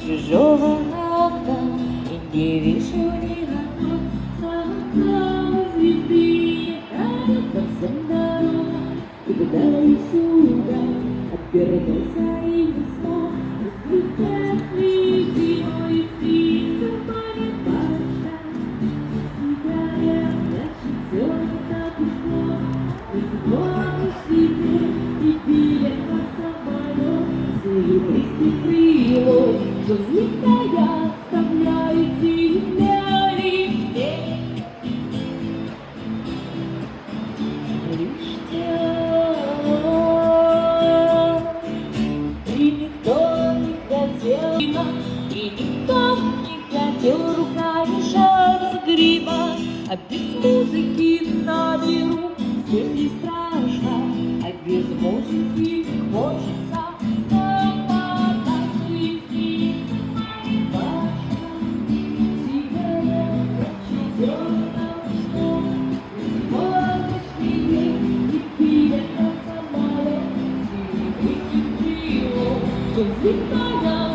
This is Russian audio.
чужого окна, и не вижу ни одной звезды. Радует по всем дорогам, и туда и сюда, обернулся и не смог разлиться с любимой списком память. Сияя, значит, все не так уж плохо. И сегодняшний день, и билет на самолет, серебристый крыло, что взлетая, оставляет тебя лишь тень. Лишь тень. И никто не хотел, и никто не хотел руками шар загребать, а без музыки на беру здесь не страшно, а без музыки хочется попадать везде. Важно, сигарет, значит, всё должно. Сегодняшний день, и билет на самолет, серебристый крыло, что взлетая,